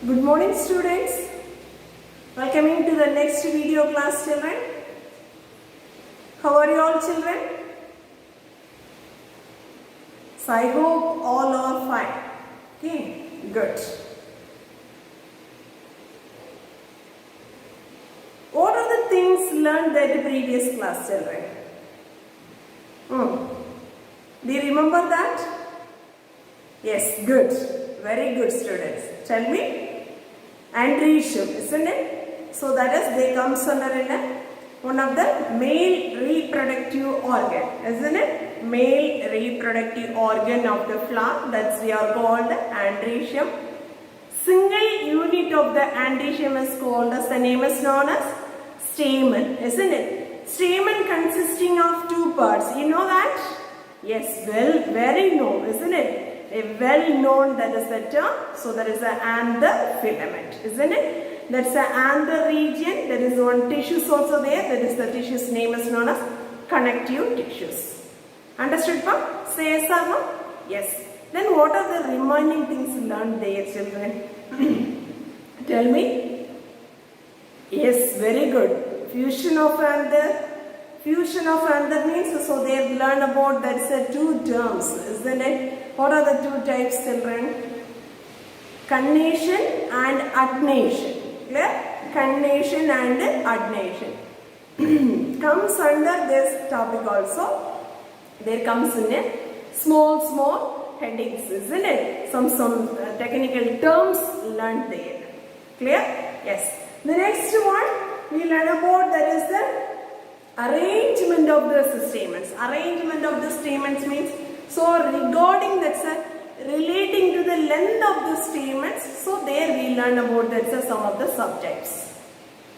Good morning students. Welcoming to the next video class children. How are you all children? So I hope all are fine. Okay, good. What are the things learned at the previous class children? Do you remember that? Yes, good. Very good students. Tell me. Andrecium, isn't it? So that is, they comes under one of the male reproductive organ, isn't it? Male reproductive organ of the flower, that's we are called andrecium. Single unit of the andrecium is called as, the name is known as stamen, isn't it? Stamen consisting of two parts, you know that? Yes, well, very known, isn't it? A well known, that is the term. So there is an anther filament, isn't it? That's the anther region. There is one tissues also there. That is the tissue's name is known as connective tissues. Understood, pa? Say yes or no? Yes. Then what are the remaining things learned there, children? Tell me. Yes, very good. Fusion of anther. Fusion of anther means, so they have learned about, that's the two terms, isn't it? What are the two types, children? Connation and adnation. Clear? Connation and adnation. Comes under this topic also. There comes in a small headings, isn't it? Some technical terms learned there. Clear? Yes. The next one we learn about, that is the arrangement of the stamens. Arrangement of the stamens means, so regarding, that's relating to the length of the stamens, so there we learn about, that's some of the subjects.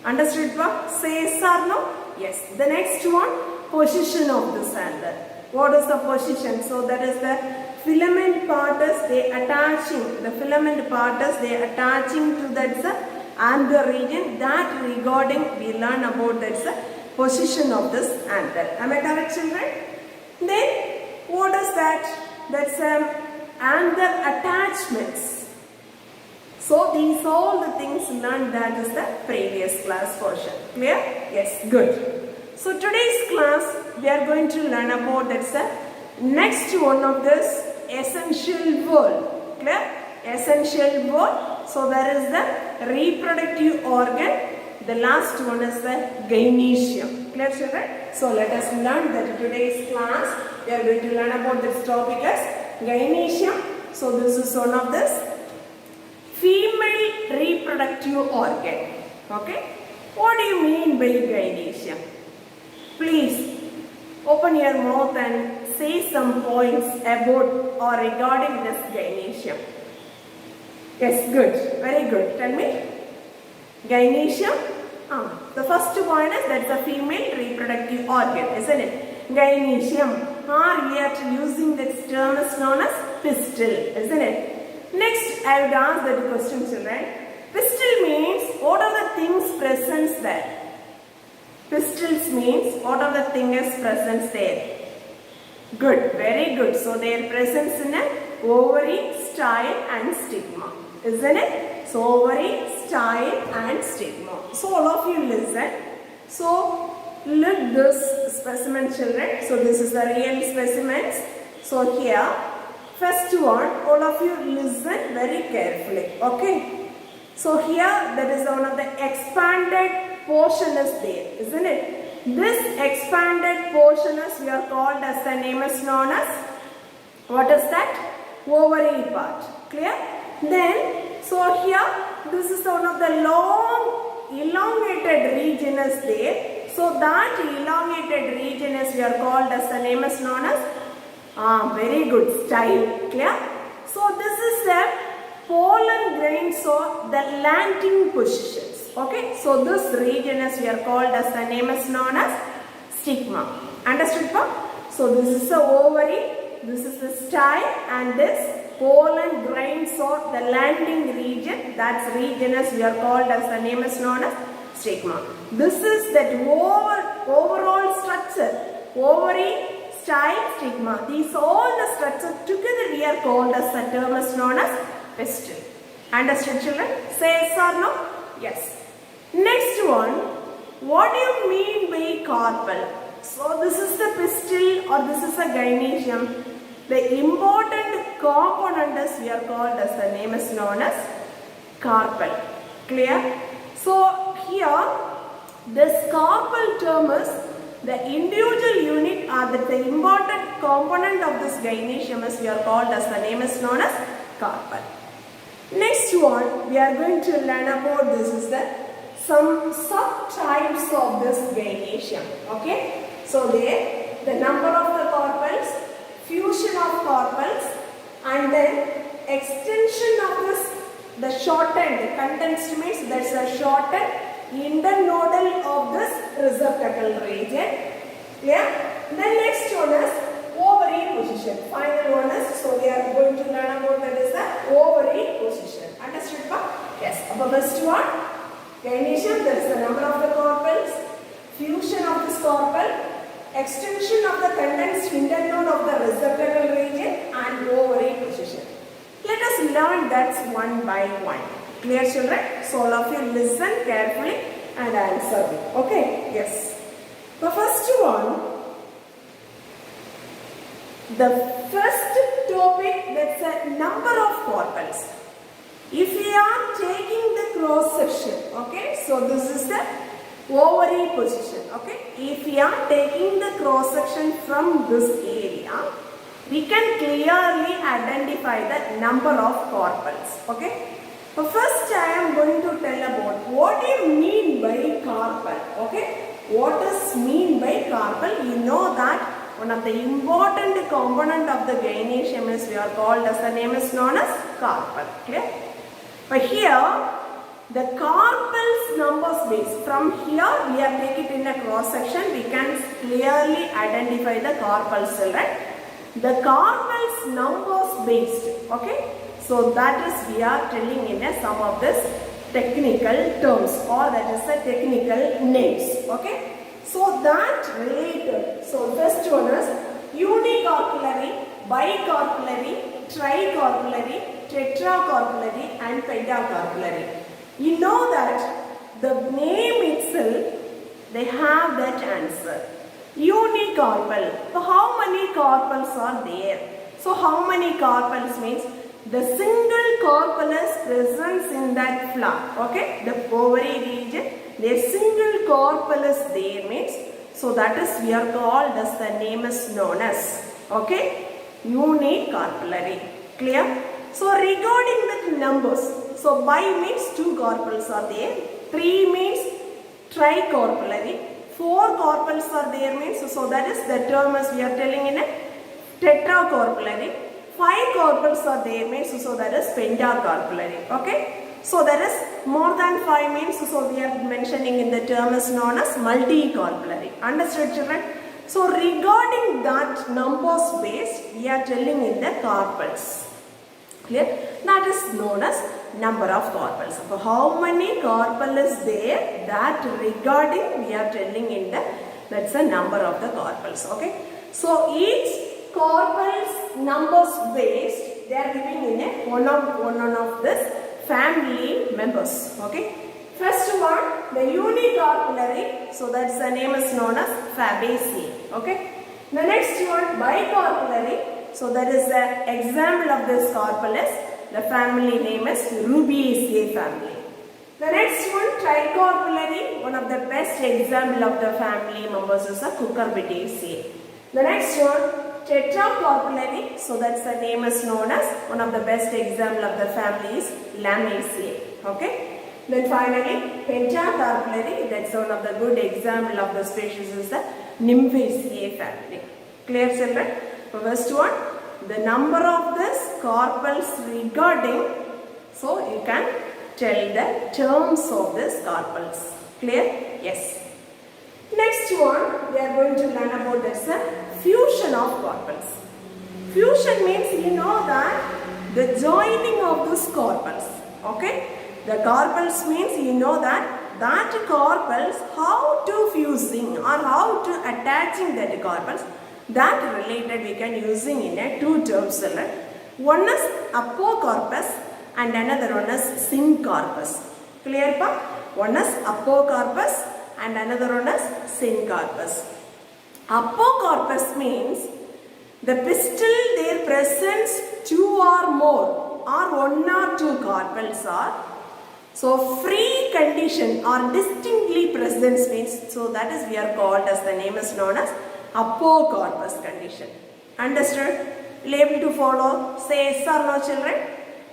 Understood, pa? Say yes or no? Yes. The next one, position of the anther. What is the position? So that is the filament part is they attaching, the filament part is they attaching to that anther region. That regarding we learn about, that's position of this anther. Am I correct, children? Then what is that? That's anther attachments. So these all the things learned, that is the previous class portion. Clear? Yes, good. So today's class we are going to learn about, that's the next one of this essential word. Clear? Essential word. So there is the reproductive organ. The last one is the gynoecium. Clear, children? So let us learn that today's class we are going to learn about this topic as gynoecium. So this is one of this female reproductive organ. Okay? What do you mean by gynoecium? Please open your mouth and say some points about or regarding this gynoecium. Yes, good. Very good. Tell me. Gynoecium. The first point is, that's a female reproductive organ, isn't it? Gynoecium. We are using this term is known as pistil, isn't it? Next, I would ask that question, children. Pistil means, what are the things present there? Pistils means, what are the things present there? Good, very good. So their presence in a ovary, style and stigma, isn't it? So ovary, style and stigma. So all of you listen. So look this specimen, children. So this is the real specimens. So here, first one, all of you listen very carefully. Okay. So here, that is one of the expanded portion is there, isn't it? This expanded portion is, we are called as, the name is known as, what is that? Ovary part. Clear? Then, so here, this is one of the long elongated region is there. So that elongated region is, we are called as, the name is known as, very good, style. Clear? So this is the pollen grains or the landing positions. Okay? So this region is, we are called as, the name is known as stigma. Understood, pa? So this is the ovary, this is the style, and this pollen grains or the landing region, that region is, we are called as, the name is known as stigma. This is that overall structure, ovary, style, stigma. These all the structures together we are called as, the term is known as pistil. Understood, children? Say yes or no? Yes. Next one, what do you mean by carpel? So this is the pistil or this is a gynoecium. The important component is we are called as the name is known as carpel. Clear? So here this carpel term is the individual unit or the important component of this gynoecium is we are called as the name is known as carpel. Next one we are going to learn about this is some subtypes of this gynoecium. Okay. So there the number of the carpels, fusion of carpels, and then extension of this, the shortened, condensed means that's a shortened internodal of this receptacle region. Clear? Then next one is ovary position. Final one is, so we are going to learn about that is the ovary position. Understood? Yes. Above first one, gynoecium, that is the number of the carpels, fusion of this carpel, extension of the condensed internode of the receptacle region, and ovary position. Let us learn that one by one. Clear, children? So all of you listen carefully and answer me. Okay? Yes. The first one, the first topic, that's a number of carpels. If we are taking the cross section, okay, so this is the ovary position, okay. If we are taking the cross section from this area, we can clearly identify the number of carpels, okay. So first I am going to tell about what do you mean by carpel, okay. What is mean by carpel? You know that one of the important component of the gynoecium is we are called as the name is known as carpel, clear. But here the carpels numbers base, from here we are taking it in a cross section, we can clearly identify the carpels, children. The carpels numbers based, okay. So that is we are telling in some of this technical terms or that is the technical names, okay. So that related, so first one is unicarpellary, bicarpellary, tricarpellary, tetracarpellary and pentacarpellary. You know that the name itself, they have that answer. Unicarpal. So how many carpels are there? So how many carpels means the single carpel is present in that flower. Okay, the ovary region, the single carpel is there means, so that is we are called as the name is known as, okay, unicarpellary. Clear? So regarding the numbers, so bi means 2 carpels are there, 3 means tricarpellary, 4 carpels are there means, so that is the term as we are telling in a tetracarpellary, 5 carpels are there means, so that is pentacarpellary, okay. So that is more than 5 means, so we are mentioning in the term is known as multicarpellary. Understood, children? So regarding that numbers based, we are telling in the carpels. Clear? That is known as number of carpels. So how many carpel is there, that regarding we are telling in the, that's the number of the carpels, okay. So each carpels numbers based, they are giving in a one of this family members, okay. First one, the unicarpellary, so that's the name is known as Fabaceae, okay. The next one, bicarpellary, so that is the example of this carpel is, the family name is Rubiaceae family. The next one, tricarpellary, one of the best example of the family members is the Cucurbitaceae. The next one, tetracarpellary, so that's the name is known as, one of the best example of the family is Lamiaceae, okay. Then finally, pentacarpellary, that's one of the good example of the species is the Nymphaceae family. Clear, children? First one, the number of this carpels regarding, so you can tell the terms of this carpels. Clear? Yes. Next one, we are going to learn about this fusion of carpels. Fusion means you know that the joining of these carpels, okay. The carpels means you know that carpels, how to fusing or how to attaching that carpels, that related we can using in a 2 terms. One is apocarpus and another one is syncarpus. Clear pa? One is apocarpus and another one is syncarpus. Apocarpus means the pistil there presents two or more or one or two carpels are so free condition or distinctly present means, so that is we are called as the name is known as apocarpus condition. Understood? Will you able to follow? Say yes or no, children?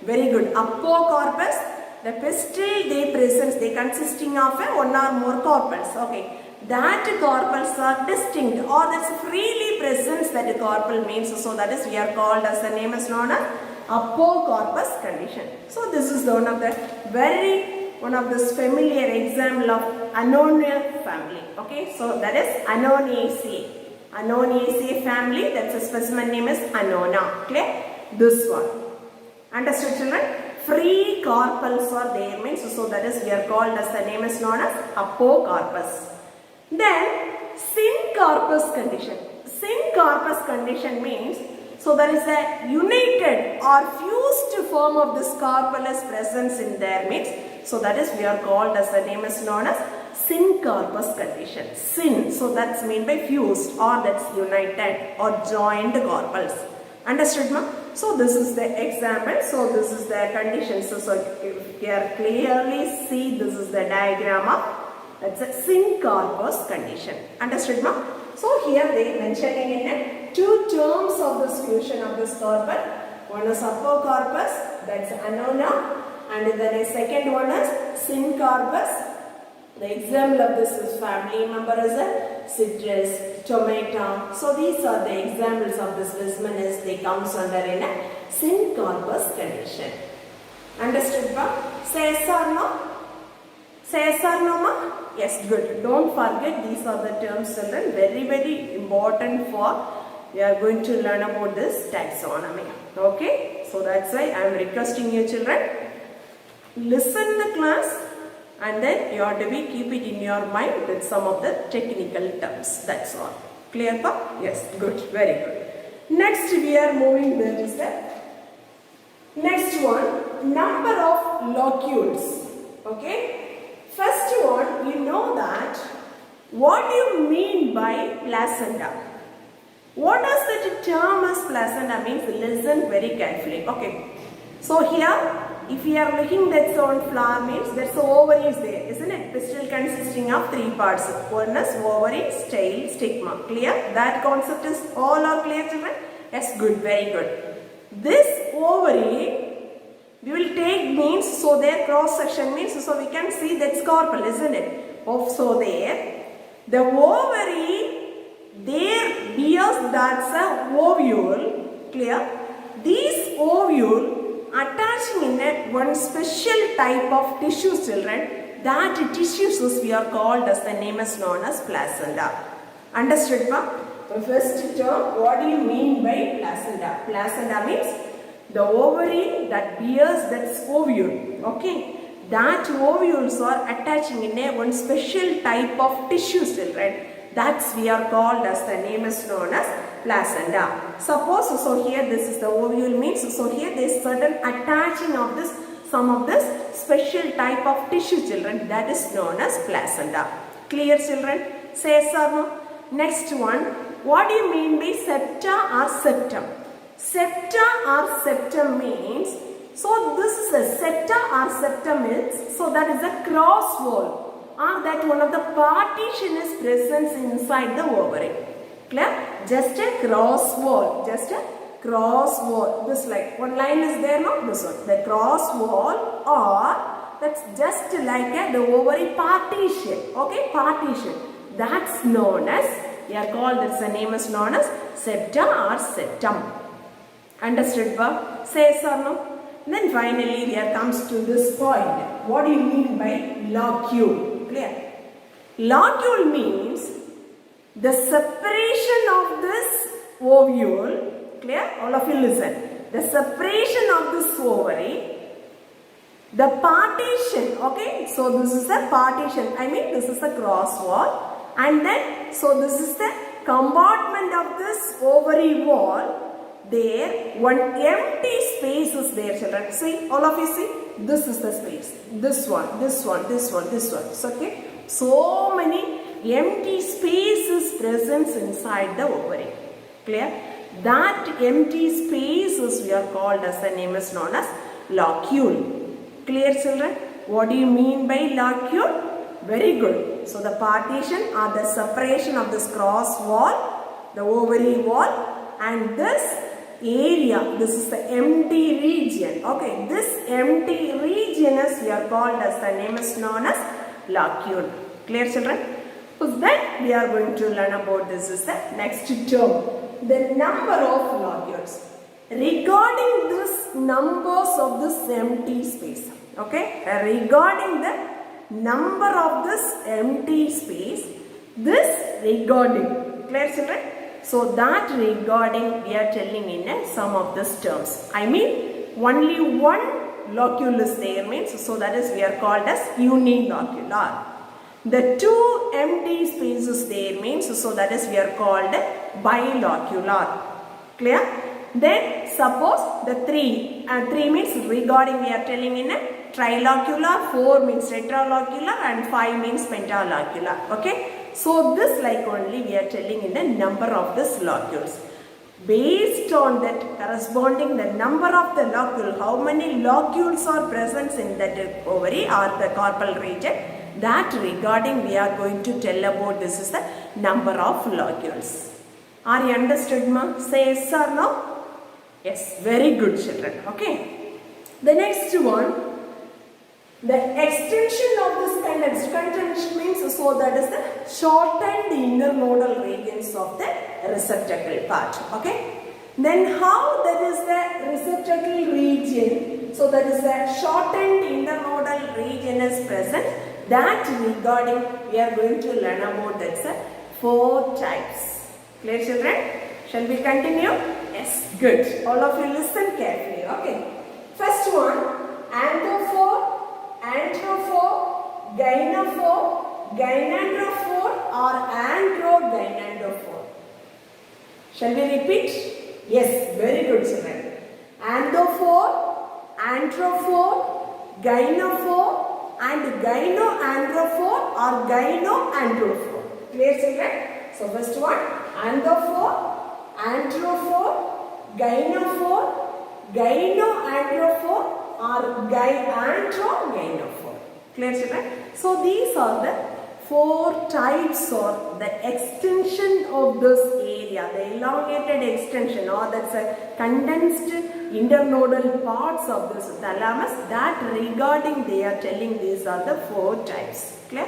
Very good. Apocarpus, the pistil they present, they consisting of one or more carpels. Okay. That carpels are distinct or that's freely presents that carpel means, so that is we are called as the name is known as apocarpus condition. So this is one of the one of this familiar example of Annonia family. Okay, so that is Annoniaceae. Annoniaceae family, that's a specimen name is Annona. Clear? This one. Understood, children? Free carpels are there means, so that is we are called as the name is known as apocarpus. Then syncarpus condition. Syncarpus condition means, so there is a united or fused form of this carpel is present in there means, so that is we are called as the name is known as syncarpus condition. Syn, so that's mean by fused or that's united or joined carpels. Understood, ma? So this is the example. So this is the condition. So you can clearly see this is the diagram of that's a syncarpus condition. Understood, ma? So here they mentioning in it two terms of this fusion of this carpel. One is apocarpus, that's Annona, and then the second one is syncarpus. The example of this is family member is a citrus, tomato. So these are the examples of this specimen is they comes under in a syncarpus condition. Understood, pa? Say yes or no? Say yes or no, ma? Yes, good. Don't forget these are the terms, children. Very important for we are going to learn about this taxonomy. Okay? So that's why I am requesting you, children. Listen the class and then you have to keep it in your mind with some of the technical terms. That's all. Clear, pa? Yes, good. Very good. Next we are moving there is the next one, number of locules. Okay? First one, you know that what do you mean by placenta? What does the term as placenta means? Listen very carefully. Okay. So here, if you are looking that's on flower means that's the ovary is there, isn't it? Pistil consisting of three parts. One is ovary, style, stigma. Clear? That concept is all are clear, children? Yes, good, very good. This ovary we will take means, so their cross section means, so we can see that's carpel, isn't it? So there, the ovary, there bears that's a ovule, clear? These ovule attaching in it one special type of tissues, children. That tissues we are called as the name is known as placenta. Understood, ma? The first term, what do you mean by placenta? Placenta means the ovary that bears that's ovule. Okay, that ovules are attaching in a one special type of tissues, children. That's we are called as the name is known as placenta. Suppose so here this is the ovule means, so here there is certain attaching of this some of this special type of tissue, children. That is known as placenta. Clear, children? Say yes or no? Next one, what do you mean by septa or septum? Septa or septum means, so this is a septa or septum means, so that is a cross wall or that one of the partition is present inside the ovary. Clear? Just a cross wall. Just a cross wall. This like one line is there, no? This one. The cross wall or that's just like the ovary partition. Okay? Partition. That's known as, we are called, that's the name is known as septa or septum. Understood, ba? Say yes or no? Then finally there comes to this point. What do you mean by locule? Clear? Locule means the separation of this ovule. Clear? All of you listen. The separation of this ovary, the partition. Okay? So this is the partition. I mean this is the cross wall. And then, so this is the compartment of this ovary wall. There one empty space is there, children. See, all of you see, this is the space. This one, this one, this one, this one. So, okay. So many empty spaces present inside the ovary. Clear? That empty spaces we are called as, the name is known as locule. Clear, children? What do you mean by locule? Very good. So the partition or the separation of this cross wall, the ovary wall, and this area, this is the empty region. Okay, this empty region is we are called as, the name is known as locule. Clear, children? So then we are going to learn about this is the next term, the number of locules. Regarding this numbers of this empty space, okay, regarding the number of this empty space, this regarding, clear, children? So that regarding we are telling in some of these terms. I mean only one locule is there means, so that is we are called as unilocular. The two empty spaces there means, so that is we are called bilocular. Clear? Then suppose the 3 means regarding we are telling in a trilocular, 4 means tetralocular and 5 means pentalocular. Okay. So this like only we are telling in the number of these locules. Based on that corresponding the number of the locule, how many locules are present in that ovary or the carpal region, that regarding we are going to tell about this is the number of locules. Are you understood, ma? Say yes or no? Yes, very good, children. Okay. The next one, the extension of this contention means, so that is the shortened inner nodal regions of the receptacle part. Okay. Then how that is the receptacle region, so that is the shortened inner nodal region is present. That regarding we are going to learn about that 4 types. Clear, children? Shall we continue? Yes, good. All of you listen carefully. Okay. First one, anthophore, anthrophore, gynophore, gynandrophore or androgynandophore. Shall we repeat? Yes, very good, children. Anthophore, anthrophore, gynophore and gynoandrophore or gynoandrophore. Clear, children? So first one, anthophore, anthrophore, gynophore, gynoandrophore or androgynophore. Clear, children? So these are the 4 types or the extension of this area, the elongated extension or that's a condensed internodal parts of this thalamus, that regarding they are telling these are the 4 types. Clear?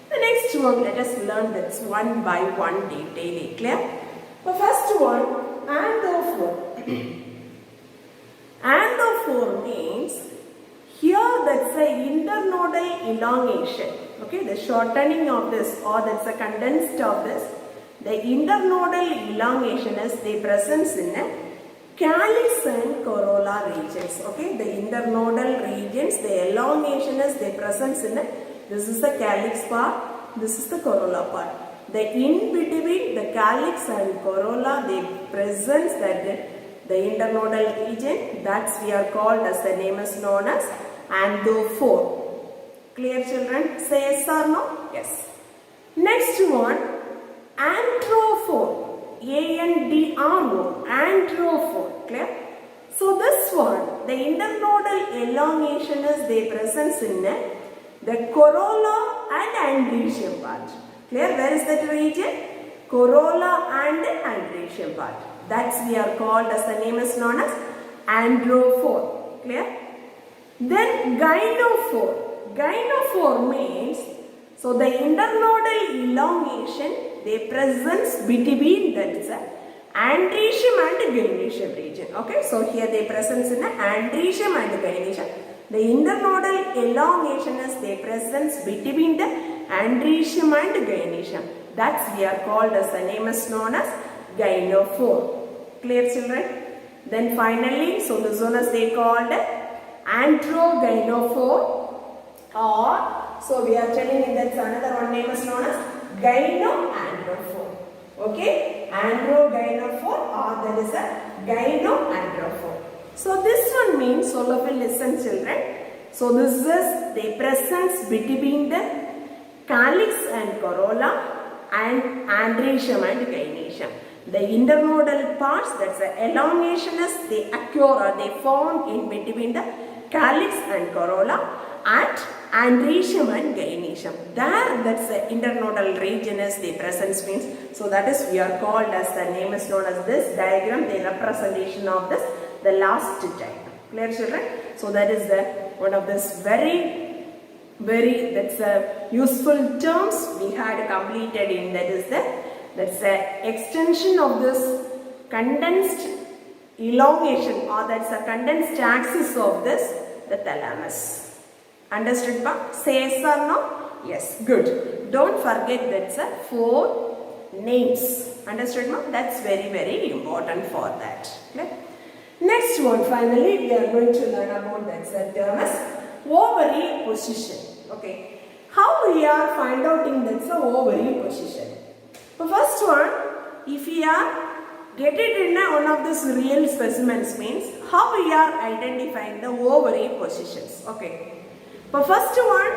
The next one, let us learn this one by one detailing. Clear? The first one, anthophore. Anthophore means here that's a internodal elongation. Okay, the shortening of this or that's a condensed of this. The internodal elongation is the presence in a calyx and corolla regions. Okay, the internodal regions, the elongation is the presence in a, this is the calyx part, this is the corolla part. The in between the calyx and corolla, the presence that the internodal region, that's we are called as, the name is known as anthophore. Clear, children? Say yes or no? Yes. Next one, anthrophore. A-N-D-R-O. Anthrophore. Clear? So this one, the internodal elongation is the presence in the corolla and andrecium part. Clear? Where is that region? Corolla and andrecium part. That's we are called as, the name is known as anthrophore. Clear? Then gynophore. Gynophore means, so the internodal elongation, the presence between that is andrecium and gynoecium region. Okay, so here the presence in andrecium and gynoecium. The internodal elongation is the presence between the andrecium and gynoecium. That's we are called as, the name is known as gynophore. Clear, children? Then finally, so this one is they called androgynophore. Or, so we are telling you that's another one name is known as gynoandrophore. Okay, androgynophore or that is a gynoandrophore. So this one means, all of you listen children. So this is the presence between the calyx and corolla and andrecium and gynoecium. The internodal parts, that's the elongation is they occur or they form in between the calyx and corolla and andrecium and gynoecium. There, that's the internodal region is the presence means. So that is we are called as, the name is known as this diagram, the representation of this, the last type. Clear children? So that is the one of this very that's a useful terms we had completed in, that is that's the extension of this condensed elongation, or that's a condensed axis of this, the thalamus. Understood ba? Say yes or no? Yes, good. Don't forget that's a 4 names. Understood ma? That's very important for that. Okay? Next one, finally we are going to learn about, that's the term as ovary position. Okay, how we are find out in that's the ovary position. The first one, if we are get it in one of these real specimens means, how we are identifying the ovary positions. Okay, the first one,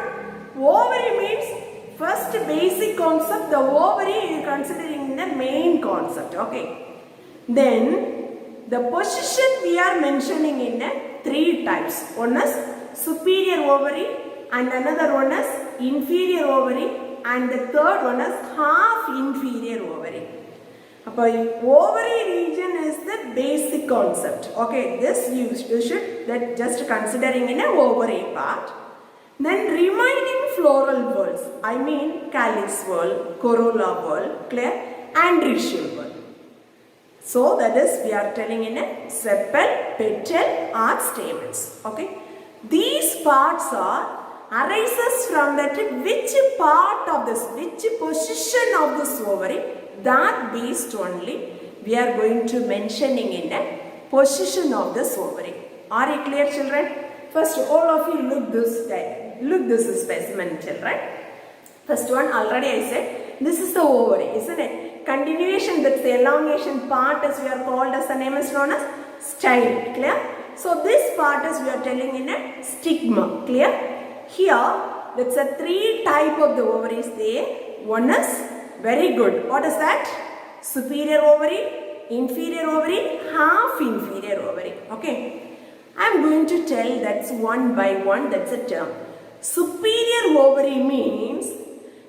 ovary means first basic concept, the ovary is considering the main concept. Okay, then the position we are mentioning in 3 types. One is superior ovary, and another one is inferior ovary, and the third one is half inferior ovary. Ovary region is the basic concept. Okay, this you should that just considering in a ovary part. Then remaining floral whorls, I mean calyx whorl, corolla whorl, clear, andrecium whorl. So that is we are telling in a sepal, petal or stamens. Okay, these parts are arises from that which part of this, which position of this ovary, that based only we are going to mentioning in a position of this ovary. Are you clear children? First all of you look this specimen children. First one already I said, this is the ovary, isn't it? Continuation, that's the elongation part as we are called as, the name is known as style. Clear? So this part is we are telling in a stigma. Clear? Here, that's a 3 type of the ovaries there. One is very good. What is that? Superior ovary, inferior ovary, half inferior ovary. Okay. I am going to tell that's one by one. That's a term. Superior ovary means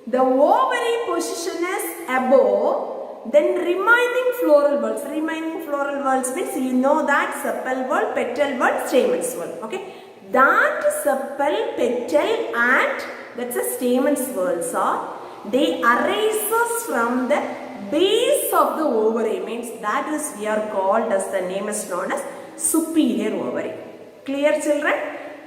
the ovary position is above, then remaining floral whorls. Remaining floral whorls means you know that sepal whorl, petal whorl, stamens whorl. Okay. That sepal, petal and that's a stamens whorls are, they arises from the base of the ovary, means that is we are called as, the name is known as superior ovary. Clear children?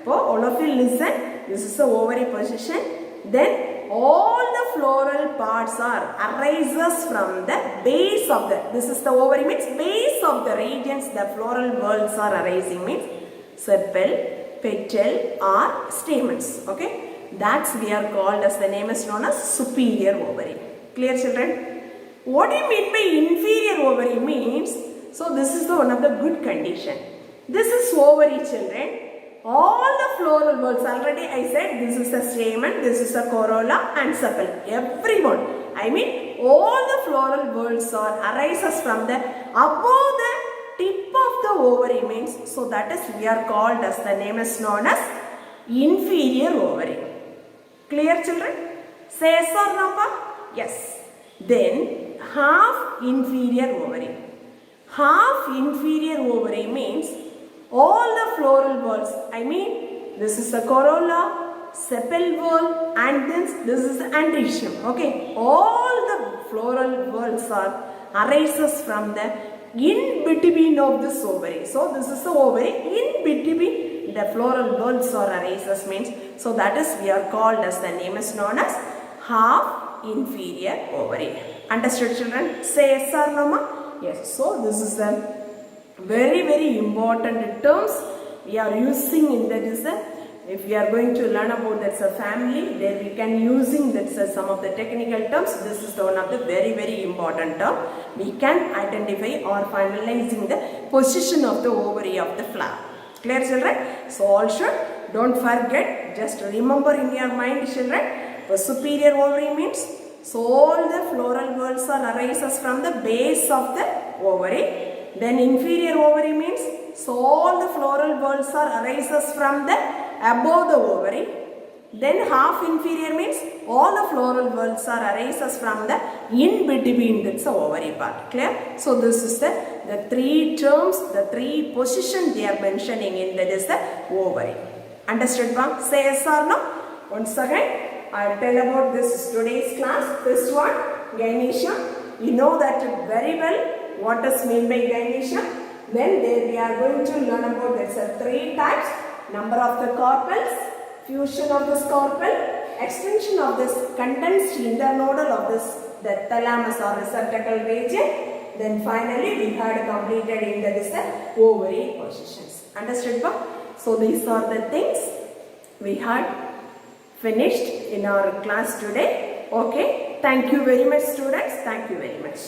So all of you listen, this is the ovary position. Then all the floral parts are arises from the base of the, this is the ovary means base of the regions the floral whorls are arising means sepal, petal or stamens. Okay, that's we are called as, the name is known as superior ovary. Clear children? What do you mean by inferior ovary means? So this is the one of the good condition. This is ovary children. All the floral whorls, already I said this is a stamen, this is a corolla and sepal. Everyone, I mean all the floral whorls are arises from the above the tip of the ovary means, so that is we are called as, the name is known as inferior ovary. Clear children? Say yes or no pa? Yes. Then half inferior ovary. Half inferior ovary means all the floral whorls, I mean this is the corolla, sepal whorl and then this is the andrecium. Okay, all the floral whorls are arises from the in between of this ovary. So this is the ovary, in between the floral whorls or arises means, so that is we are called as, the name is known as half inferior ovary. Understood children? Say yes or no ma? Yes. So this is a very important terms we are using in that is the if we are going to learn about that's a family, then we can using that's some of the technical terms. This is one of the very important term. We can identify or finalizing the position of the ovary of the flower. Clear, children? So also don't forget, just remember in your mind, children, the superior ovary means so all the floral whorls are arises from the base of the ovary. Then inferior ovary means so all the floral whorls are arises from the above the ovary. Then half inferior means all the floral whorls are arises from the in between, that's the ovary part. Clear? So this is the three terms, the three positions they are mentioning in that is the ovary. Understood, ma'am? Say yes or no? Once again, I will tell about this today's class. First one, gynoecium. You know that very well what is meant by gynoecium. Then we are going to learn about there are three types. Number of the carpels, fusion of the carpel, extension of this condensed internodal of this the thalamus or receptacle region. Then finally we had completed in this ovary positions. Understood, ma'am? So these are the things we had finished in our class today. Okay. Thank you very much, students. Thank you very much.